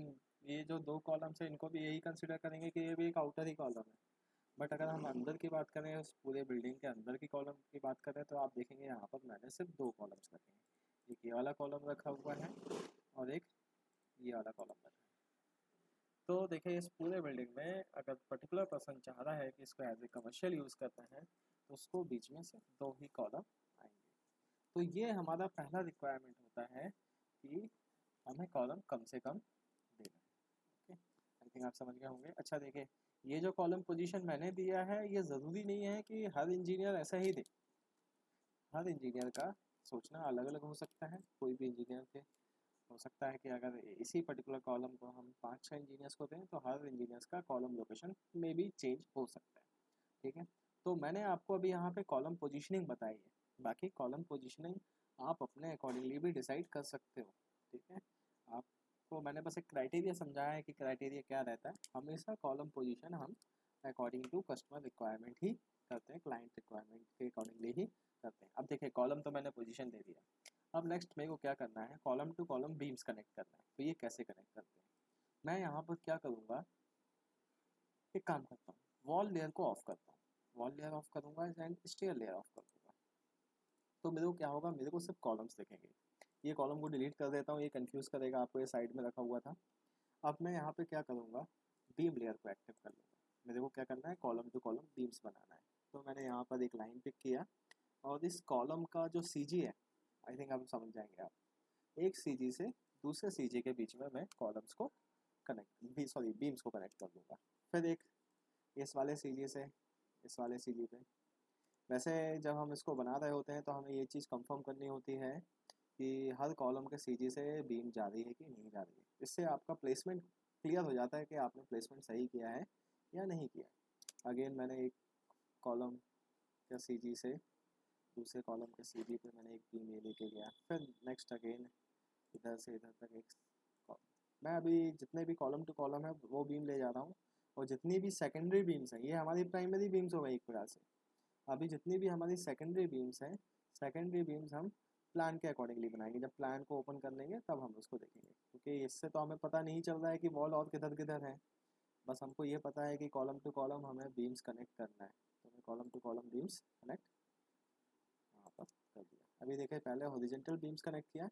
ये जो दो कॉलम्स हैं इनको भी यही कंसिडर करेंगे कि ये भी एक आउटर ही कॉलम है। बट अगर हम अंदर की बात करें, उस पूरे बिल्डिंग के अंदर की कॉलम की बात करें, तो आप देखेंगे यहाँ पर मैंने सिर्फ दो कॉलम्स रखे हैं, एक ये वाला कॉलम रखा हुआ है और एक ये वाला कॉलम रखा है। तो देखिए इस पूरे बिल्डिंग में अगर पर्टिकुलर पर्सन चाह रहा है कि इसको एज ए कमर्शियल यूज़ करना है, तो उसको बीच में से दो ही कॉलम आएंगे। तो ये हमारा पहला रिक्वायरमेंट होता है कि हमें कॉलम कम से कम देना है। ओके, आई थिंक आप समझ गए होंगे। अच्छा देखिए ये जो कॉलम पोजीशन मैंने दिया है, ये ज़रूरी नहीं है कि हर इंजीनियर ऐसा ही दे, हर इंजीनियर का सोचना अलग अलग हो सकता है। कोई भी इंजीनियर के हो सकता है कि अगर इसी पर्टिकुलर कॉलम को हम 5-6 इंजीनियर्स को दें, तो हर इंजीनियर्स का कॉलम लोकेशन में भी चेंज हो सकता है। ठीक है, तो मैंने आपको अभी यहाँ पे कॉलम पोजीशनिंग बताई है, बाकी कॉलम पोजीशनिंग आप अपने अकॉर्डिंगली भी डिसाइड कर सकते हो। ठीक है, आपको मैंने बस एक क्राइटेरिया समझाया है कि क्राइटेरिया क्या रहता है। हमेशा कॉलम पोजीशन हम अकॉर्डिंग टू कस्टमर रिक्वायरमेंट ही करते हैं, क्लाइंट रिक्वायरमेंट के अकॉर्डिंगली ही करते हैं। अब देखिए कॉलम तो मैंने पोजीशन दे दिया, अब नेक्स्ट मेरे को क्या करना है, column two column beams connect करना है। तो ये कैसे कनेक्ट करते हैं, मैं यहाँ पर क्या करूँगा, एक काम करता हूँ, वॉल लेयर को ऑफ करता हूँ, वॉल लेयर ऑफ करूँगा एंड स्टेयर लेयर ऑफ कर दूँगा। तो मेरे को क्या होगा, मेरे को सिर्फ कॉलम्स दिखेंगे। ये कॉलम को डिलीट कर देता हूँ, ये कंफ्यूज करेगा आपको, ये साइड में रखा हुआ था। अब मैं यहाँ पे क्या करूँगा, बीम लेयर को एक्टिव कर लूँगा। मेरे को क्या करना है, कॉलम टू कॉलम बीम्स बनाना है। तो मैंने यहाँ पर एक लाइन पिक किया और इस कॉलम का जो सी जी है, आई थिंक आप समझ जाएंगे आप, एक सी जी से दूसरे सी जी के बीच में मैं कॉलम्स को बीम्स को कनेक्ट कर दूंगा। फिर एक इस वाले सी जी से इस वाले सी जी पे, वैसे जब हम इसको बना रहे होते हैं तो हमें ये चीज़ कंफर्म करनी होती है कि हर कॉलम के सी जी से बीम जा रही है कि नहीं जा रही है। इससे आपका प्लेसमेंट क्लियर हो जाता है कि आपने प्लेसमेंट सही किया है या नहीं किया। अगेन मैंने एक कॉलम के सी जी से दूसरे कॉलम के सी जी पे मैंने एक बीम ये लेके गया। फिर नेक्स्ट अगेन इधर से इधर तक एक मैं अभी जितने भी कॉलम टू कॉलम है वो बीम ले जा रहा हूँ, और जितनी भी सेकेंडरी बीम्स हैं, ये हमारी प्राइमरी बीम्स हो गई एक प्रकार से। अभी जितनी भी हमारी सेकेंडरी बीम्स हैं, सेकेंडरी बीम्स हम प्लान के अकॉर्डिंगली बनाएंगे। जब प्लान को ओपन कर लेंगे तब हम उसको देखेंगे, क्योंकि इससे तो हमें पता नहीं चल रहा है कि वॉल और किधर किधर है। बस हमको ये पता है कि कॉलम टू कॉलम हमें बीम्स कनेक्ट करना है, तो मैं column two column beams connect यहाँ पर कर दिया। अभी देखिए पहले हॉरिजॉन्टल बीम्स कनेक्ट किया,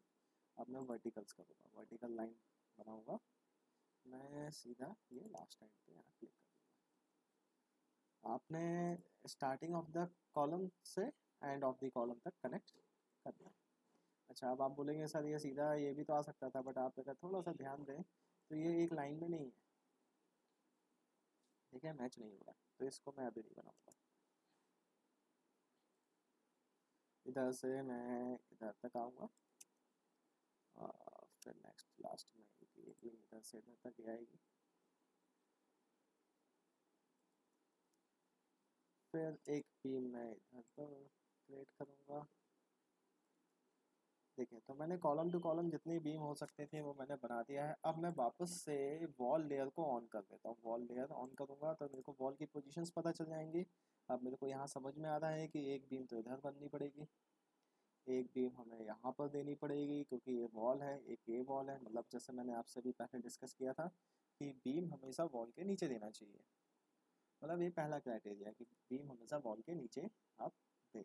अब मैं वर्टिकल्स करूँगा, वर्टिकल लाइन बनाऊँगा। मैं सीधा ये लास्ट टाइम पे यहाँ क्लिक कर दूँगा। आपने स्टार्टिंग ऑफ द कॉलम से एंड ऑफ द कॉलम तक कनेक्ट करना है। अच्छा, अब आप बोलेंगे सर ये सीधा ये भी तो आ सकता था, बट आप अगर थोड़ा सा ध्यान दें तो ये एक लाइन में नहीं है, ठीक है, मैच नहीं हो रहा, तो इसको मैं अभी नहीं बनाऊँगा। इधर से मैं इधर तक आऊँगा, फिर नेक्स्ट लास्ट में ये इधर से इधर तक ये आएगी। फिर एक बीम मैं इधर पर क्रिएट करूँगा। देखिए तो मैंने कॉलम टू कॉलम जितनी बीम हो सकते थे वो मैंने बना दिया है। अब मैं वापस से वॉल लेयर को ऑन कर देता हूँ। वॉल लेयर ऑन करूँगा तो मेरे को वॉल की पोजीशंस पता चल जाएंगी। अब मेरे को यहाँ समझ में आ रहा है कि एक बीम तो इधर बननी पड़ेगी, एक बीम हमें यहाँ पर देनी पड़ेगी, क्योंकि ये वॉल है, एक ये वॉल है। मतलब जैसे मैंने आपसे भी पहले डिस्कस किया था कि बीम हमेशा वॉल के नीचे देना चाहिए। मतलब ये पहला क्राइटेरिया है कि बीम हमेशा वॉल के नीचे आप दें।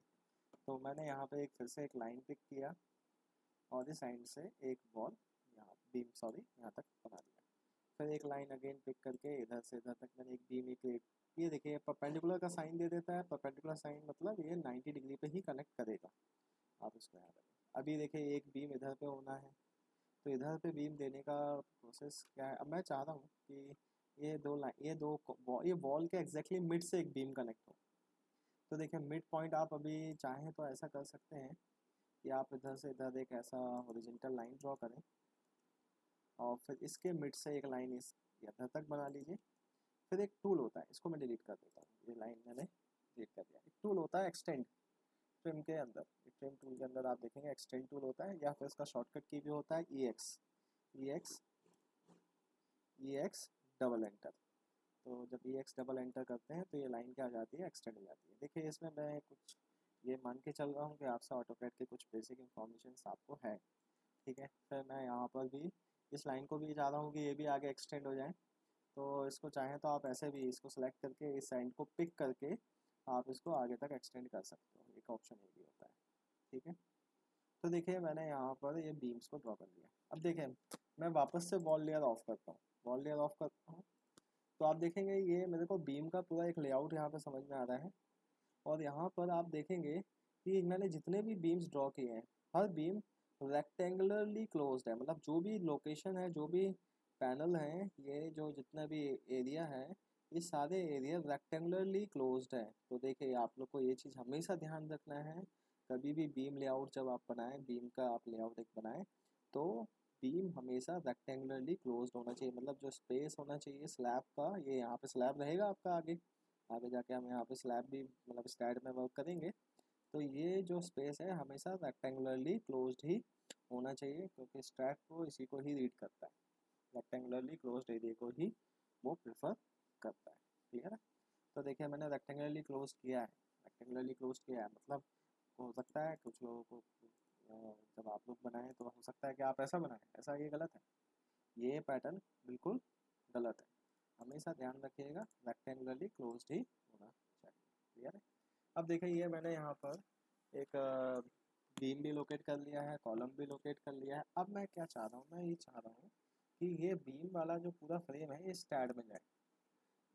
तो मैंने यहाँ पे एक फिर से एक लाइन पिक किया और इस साइड से एक वॉल यहाँ बीम यहाँ तक बना दिया। फिर एक लाइन अगेन पिक करके इधर से इधर तक मैंने एक बीम एक ये देखिए परपेंडिकुलर का साइन दे देता है। परपेंडिकुलर साइन मतलब ये 90 डिग्री पे ही कनेक्ट करेगा, आप इसको याद रखें। अभी देखिए एक बीम इधर पे होना है, तो इधर पे बीम देने का प्रोसेस क्या है। अब मैं चाह रहा हूँ कि ये दो लाइन ये वॉल के एग्जैक्टली मिड से एक बीम कनेक्ट हो। तो देखिए मिड पॉइंट आप अभी चाहें तो ऐसा कर सकते हैं कि आप इधर से इधर एक ऐसा हॉरिजॉन्टल लाइन ड्रॉ करें और फिर इसके मिड से एक लाइन इस इधर तक बना लीजिए। फिर एक टूल होता है, इसको मैं डिलीट कर देता हूँ, ये लाइन मैंने डिलीट कर दिया। एक टूल होता है एक्सटेंड, ट्रिम के अंदर, ट्रिम टूल के अंदर आप देखेंगे एक्सटेंड टूल होता है, या फिर इसका शॉर्टकट की भी होता है ई एक्स डबल एंटर। तो जब ई एक्स डबल एंटर करते हैं तो ये लाइन क्या हो जाती है, एक्सटेंड हो जाती है। देखिए इसमें मैं कुछ ये मान के चल रहा हूँ कि आपसे ऑटोकैड के कुछ बेसिक इंफॉर्मेशन आपको है, ठीक है। फिर मैं यहाँ पर भी इस लाइन को भी चाह रहा हूँ कि ये भी आगे एक्सटेंड हो जाए। तो इसको चाहें तो आप ऐसे भी इसको सेलेक्ट करके इस साइड को पिक करके आप इसको आगे तक एक्सटेंड कर सकते हो, एक ऑप्शन ये भी होता है, ठीक है। तो देखिए मैंने यहाँ पर ये बीम्स को ड्रॉ कर लिया। अब देखें मैं वापस से वॉल लेयर ऑफ करता हूँ, वॉल लेयर ऑफ करता हूँ, तो आप देखेंगे ये मेरे को बीम का पूरा एक लेआउट यहाँ पे समझ में आ रहा है। और यहाँ पर आप देखेंगे कि मैंने जितने भी बीम्स ड्रॉ किए हैं हर बीम रेक्टेंगुलरली क्लोज्ड है। मतलब जो भी लोकेशन है, जो भी पैनल है, ये जो जितना भी एरिया है, ये सारे एरिया रेक्टेंगुलरली क्लोज्ड है। तो देखिए आप लोग को ये चीज़ हमेशा ध्यान रखना है, कभी भी बीम लेआउट जब आप बनाएं, बीम का आप लेआउट एक बनाएं, तो बीम हमेशा रेक्टेंगुलरली क्लोज्ड होना चाहिए। मतलब जो स्पेस होना चाहिए स्लैब का, ये यहाँ पे स्लैब रहेगा आपका, आगे आगे जाके हम यहाँ पे स्लैब भी मतलब स्टैड में वर्क करेंगे, तो ये जो स्पेस है हमेशा रेक्टेंगुलरली क्लोज्ड ही होना चाहिए, क्योंकि स्टैट को इसी को ही रीड करता है, रेक्टेंगुलरली क्लोज्ड एरिया को ही वो प्रेफर करता है, क्लियर है। तो देखिए मैंने रेक्टेंगुलरली क्लोज किया है, रेक्टेंगुलरली क्लोज किया है। मतलब हो सकता है कुछ लोगों को जब आप लोग बनाएं तो हो सकता है कि आप ऐसा बनाएं, ऐसा ये गलत है, ये पैटर्न बिल्कुल गलत है। हमेशा ध्यान रखिएगा रेक्टेंगुलरली क्लोज्ड ही होना चाहिए, क्लियर है। अब देखिए ये मैंने यहाँ पर एक बीम भी लोकेट कर लिया है, कॉलम भी लोकेट कर लिया है। अब मैं क्या चाह रहा हूँ, मैं ये चाह रहा हूँ कि ये बीम वाला जो पूरा फ्रेम है ये स्टैड में जाए।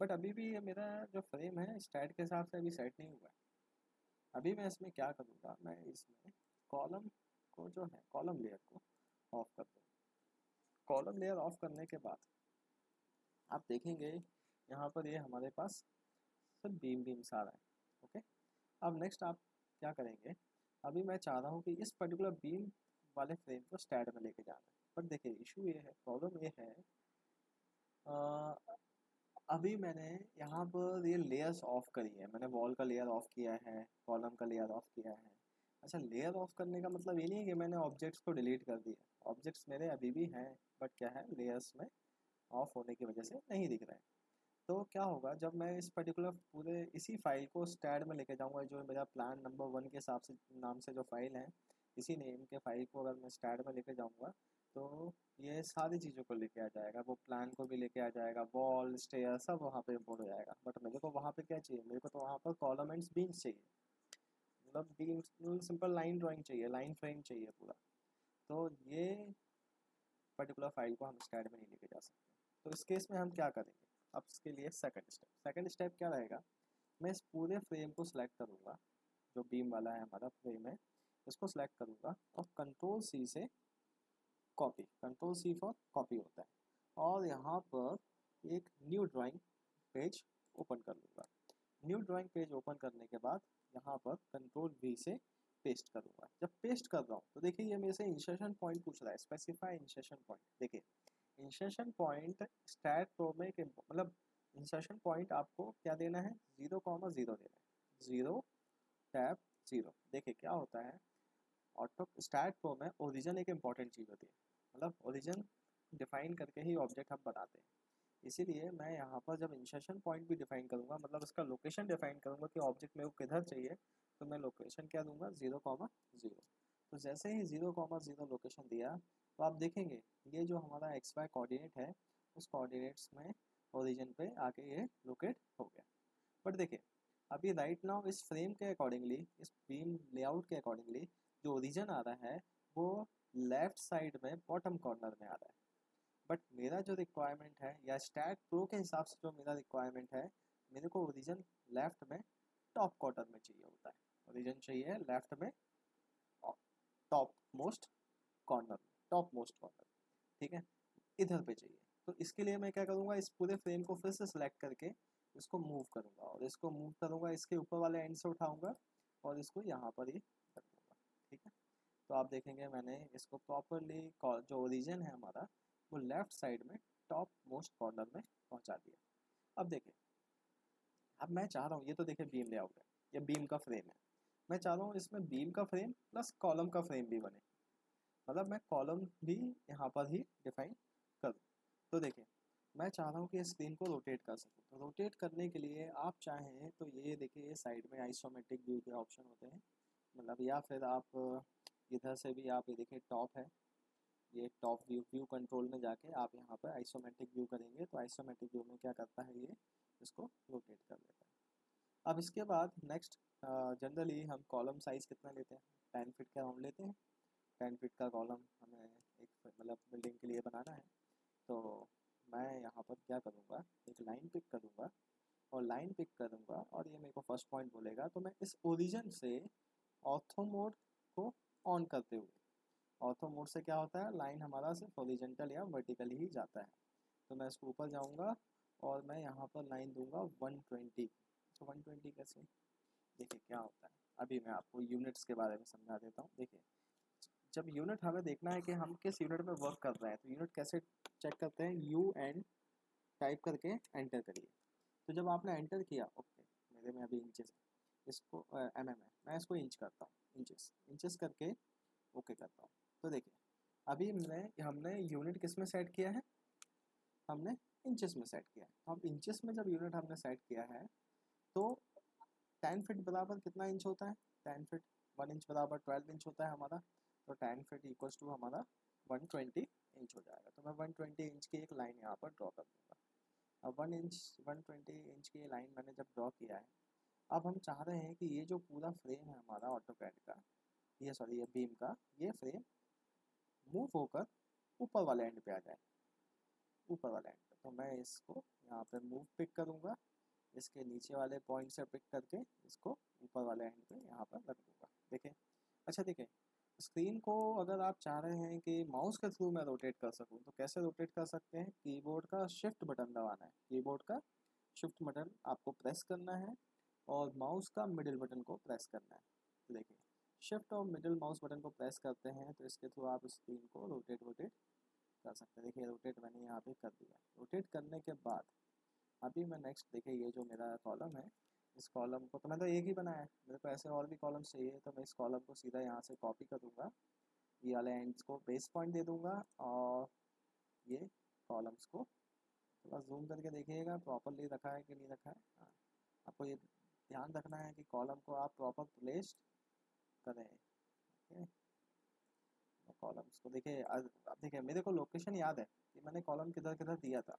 बट अभी भी ये मेरा जो फ्रेम है स्टैट के हिसाब से अभी सेट नहीं हुआ है। अभी मैं इसमें क्या करूँगा, मैं इसमें कॉलम को जो है कॉलम लेयर को ऑफ कर दूँगा। कॉलम लेयर ऑफ करने के बाद आप देखेंगे यहाँ पर ये हमारे पास सब बीम्स आ रहा है। ओके, अब नेक्स्ट आप क्या करेंगे, अभी मैं चाह रहा हूँ कि इस पर्टिकुलर बीम वाले फ्रेम को स्टैंड में लेके जाना है। पर देखिए इशू ये है, प्रॉब्लम ये है, अभी मैंने यहाँ पर ये लेयर्स ऑफ करी है, मैंने वॉल का लेयर ऑफ किया है, कॉलम का लेयर ऑफ किया है। अच्छा, लेयर ऑफ करने का मतलब ये नहीं है कि मैंने ऑब्जेक्ट्स को डिलीट कर दिया, ऑब्जेक्ट्स मेरे अभी भी हैं, बट क्या है, लेयर्स में ऑफ होने की वजह से नहीं दिख रहे हैं। तो क्या होगा, जब मैं इस पर्टिकुलर पूरे इसी फाइल को स्टैड में लेके जाऊंगा, जो मेरा प्लान नंबर 1 के हिसाब से नाम से जो फाइल है, इसी नेम के फाइल को अगर मैं स्टैड में लेके जाऊंगा तो ये सारी चीज़ों को लेके आ जाएगा, वो प्लान को भी लेके आ जाएगा, वॉल स्टेयर सब वहाँ पे इम्पोर्ट हो जाएगा। बट मेरे को वहाँ पे क्या चाहिए, मेरे को तो वहाँ पर कॉलम एंड बीन्स चाहिए, मतलब बीन्स सिंपल लाइन ड्राइंग चाहिए, लाइन फ्रेम चाहिए पूरा। तो ये पर्टिकुलर फाइल को हम स्टैड में नहीं लेके जा सकते। तो इस केस में हम क्या करेंगे, अब इसके लिए सेकंड स्टेप क्या रहेगा, मैं इस पूरे फ्रेम को सिलेक्ट करूँगा, जो बीम वाला है हमारा फ्रेम है, इसको सिलेक्ट करूँगा और कंट्रोल सी से copy, control C for copy होता है, और यहाँ पर एक न्यू ड्राइंग पेज ओपन कर लूँगा। न्यू ड्राइंग पेज ओपन करने के बाद यहाँ पर कंट्रोल वी से पेस्ट करूँगा। जब पेस्ट कर रहा हूँ तो देखिए ये मेरे से इंसर्शन पॉइंट पूछ रहा है, स्पेसिफाई इंसर्शन पॉइंट। देखिए इंसर्शन पॉइंट स्टैट प्रो में मतलब इंसर्शन पॉइंट आपको क्या देना है, 0,0 देना है, 0 टैब 0। देखिए क्या होता है, ऑटो स्टैट प्रो में ओरिजिन एक इंपॉर्टेंट चीज़ होती है, मतलब ओरिजिन डिफाइन करके ही ऑब्जेक्ट हम बनाते हैं। इसीलिए मैं यहाँ पर जब इंसर्शन पॉइंट भी डिफाइन करूँगा, मतलब इसका लोकेशन डिफाइन करूँगा कि ऑब्जेक्ट मेरे को किधर चाहिए, तो मैं लोकेशन क्या दूंगा, 0,0। तो जैसे ही 0,0 लोकेशन दिया तो आप देखेंगे ये जो हमारा एक्स वाई कोऑर्डिनेट है, उस कोऑर्डिनेट्स में ओरिजिन पे आके ये लोकेट हो गया। बट देखिए अभी राइट नाउ इस फ्रेम के अकॉर्डिंगली, इस बीम लेआउट के अकॉर्डिंगली जो ओरिजिन आ रहा है वो लेफ्ट साइड में बॉटम कॉर्नर में आ रहा है। बट मेरा जो रिक्वायरमेंट है, या स्टैट प्रो के हिसाब से जो मेरा रिक्वायरमेंट है, मेरे को ओरिजिन लेफ्ट में टॉप क्वार्टर में चाहिए होता है, ओरिजिन चाहिए लेफ्ट में top most corner, top most corner, ठीक है, इधर पे चाहिए। तो इसके लिए मैं क्या करूँगा, इस पूरे फ्रेम को फिर से सिलेक्ट करके इसको मूव करूँगा, और इसको मूव करूँगा, इसके ऊपर वाले एंड से उठाऊँगा और इसको यहाँ पर ही रख दूँगा, ठीक है। तो आप देखेंगे मैंने इसको प्रॉपरली जो ओरिजिन है हमारा वो लेफ्ट साइड में टॉप मोस्ट कॉर्नर में पहुँचा दिया। अब देखिए, अब मैं चाह रहा हूँ, ये तो देखिए बीम लेआउट है, ये बीम का फ्रेम है, मैं चाह रहा हूँ इसमें बीम का फ्रेम प्लस कॉलम का फ्रेम भी बने, मतलब मैं कॉलम भी यहाँ पर ही डिफाइन करूँ। तो देखिए मैं चाह रहा हूँ कि स्क्रीन को रोटेट कर सकूँ, तो रोटेट करने के लिए आप चाहें तो ये देखिए साइड में आइसोमेट्रिक व्यू के ऑप्शन होते हैं, मतलब या फिर आप इधर से भी आप ये देखिए टॉप है, ये टॉप व्यू कंट्रोल में जाके आप यहाँ पर आइसोमेट्रिक व्यू करेंगे तो आइसोमेट्रिक व्यू में क्या करता है, ये इसको रोटेट कर लेता है। अब इसके बाद नेक्स्ट, जनरली हम कॉलम साइज़ कितना लेते हैं, 10 फीट का राउंड लेते हैं। 10 फीट का कॉलम हमें एक मतलब बिल्डिंग के लिए बनाना है, तो मैं यहाँ पर क्या करूँगा, एक लाइन पिक करूँगा, और लाइन पिक करूँगा और ये मेरे को फर्स्ट पॉइंट बोलेगा, तो मैं इस ओरिजिन से ऑर्थो मोड को ऑन करते हुए, ऑर्थो मोड से क्या होता है, लाइन हमारा सिर्फ हॉरिजॉन्टल या वर्टिकल ही जाता है, तो मैं इसको ऊपर जाऊँगा और मैं यहाँ पर लाइन दूंगा 120। तो 120 कैसे, देखिए क्या होता है, अभी मैं आपको यूनिट्स के बारे में समझा देता हूँ। देखिए जब यूनिट हमें देखना है कि हम किस यूनिट में वर्क कर रहे हैं, तो यूनिट कैसे चेक करते हैं, यू एन टाइप करके एंटर करिए। तो जब आपने एंटर किया, ओके मेरे में अभी इंचेस है, इसको एम एम है, मैं इसको इंच करता हूँ, इंचेस इंचेस करके ओके करता हूँ। तो देखिए अभी हमने यूनिट किस में सेट किया है, हमने इंचेस में सेट किया है। तो अब इंचेस में जब यूनिट हमने सेट किया है तो 10 फीट बराबर कितना इंच होता है, 10 फीट 1 इंच बराबर 12 इंच होता है हमारा, तो 10 फीट इक्वल्स टू हमारा 120 इंच हो जाएगा। तो मैं 120 इंच की एक लाइन यहाँ पर ड्रॉ कर दूँगा। अब 120 इंच की लाइन मैंने जब ड्रॉ किया है, अब हम चाह रहे हैं कि ये जो पूरा फ्रेम है हमारा ऑटोकैड का, ये सॉरी ये बीम का, ये फ्रेम मूव होकर ऊपर वाले एंड पे आ जाए, ऊपर वाले एंड पे। तो मैं इसको यहाँ पे मूव पिक करूँगा, इसके नीचे वाले पॉइंट से पिक करके इसको ऊपर वाले एंड पे यहाँ पर रख दूँगा। देखें, अच्छा देखें, स्क्रीन को अगर आप चाह रहे हैं कि माउस के थ्रू मैं रोटेट कर सकूँ तो कैसे रोटेट कर सकते हैं? कीबोर्ड का शिफ्ट बटन दबाना है, कीबोर्ड का शिफ्ट बटन आपको प्रेस करना है और माउस का मिडिल बटन को प्रेस करना है। तो देखिए, शिफ्ट और मिडिल माउस बटन को प्रेस करते हैं तो इसके थ्रू आप स्क्रीन को रोटेट कर सकते हैं। देखिए रोटेट मैंने यहाँ पे कर दिया। रोटेट करने के बाद अभी मैं नेक्स्ट, देखिए ये जो मेरा कॉलम है, इस कॉलम को तो मैं तो एक ही बनाया है, मेरे को ऐसे और भी कॉलम चाहिए, तो मैं इस कॉलम को सीधा यहाँ से कॉपी कर दूँगा, ये वाले एंड्स को बेस पॉइंट दे दूँगा और ये कॉलम्स को थोड़ा जूम करके देखिएगा प्रॉपरली रखा है कि नहीं रखा है। हाँ, आपको ये ध्यान रखना है कि कॉलम को आप प्रॉपर प्लेस्ड करें। ओके, कॉलम्स को देखिए, अब देखिए मेरे को लोकेशन याद है कि मैंने कॉलम किधर किधर दिया था,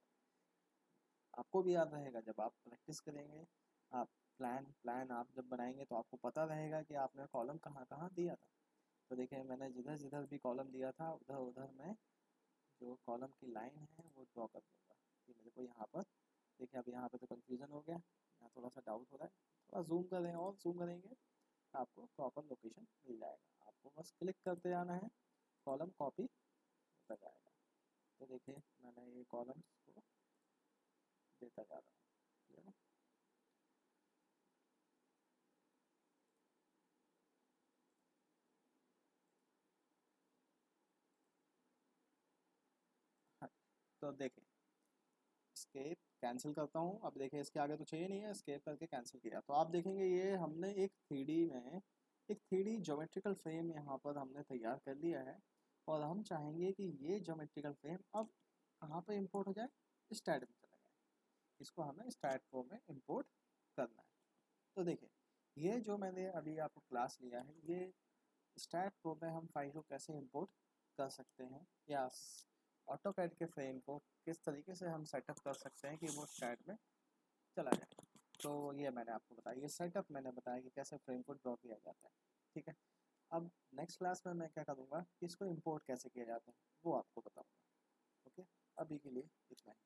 आपको भी याद रहेगा जब आप प्रैक्टिस करेंगे। आप प्लान आप जब बनाएंगे तो आपको पता रहेगा कि आपने कॉलम कहाँ कहाँ दिया था। तो देखिए मैंने जिधर जिधर भी कॉलम दिया था उधर उधर मैं जो कॉलम की लाइन है वो ड्रॉ कर दूँगा कि मेरे को यहाँ पर, देखिए अब यहाँ पे तो कन्फ्यूज़न हो गया, यहाँ थोड़ा सा डाउट हो रहा है, थोड़ा जूम करें और जूम करेंगे आपको प्रॉपर लोकेशन मिल जाएगा। आपको बस क्लिक करते जाना है, कॉलम कॉपी होता जाएगा। तो देखिए मैंने ये कॉलम्स को देता जा रहा हूँ, ठीक है ना। हाँ, तो देखें, स्केप कैंसिल करता हूँ। अब देखिए इसके आगे तो चाहिए नहीं है, स्केप करके कैंसिल किया तो आप देखेंगे ये हमने एक 3D में एक 3D ज्योमेट्रिकल फ्रेम यहाँ पर हमने तैयार कर लिया है। और हम चाहेंगे कि ये ज्योमेट्रिकल फ्रेम अब कहाँ पर इंपोर्ट हो जाए, स्टैट में चला जाए। इसको हमें स्टैट प्रो में इंपोर्ट करना है। तो देखिए ये जो मैंने अभी आपको क्लास लिया है, ये स्टैट प्रो में हम फाइल को कैसे इंपोर्ट कर सकते हैं या ऑटोकैड के फ्रेम को किस तरीके से हम सेटअप कर सकते हैं कि वो स्टैट में चला जाए। तो ये मैंने आपको बताया, ये सेटअप मैंने बताया कि कैसे फ्रेम को ड्रॉ किया जाता है। ठीक है, अब नेक्स्ट क्लास में मैं क्या करूँगा कि इसको इंपोर्ट कैसे किया जाता है वो आपको बताऊँगा। ओके, अभी के लिए इतना ही।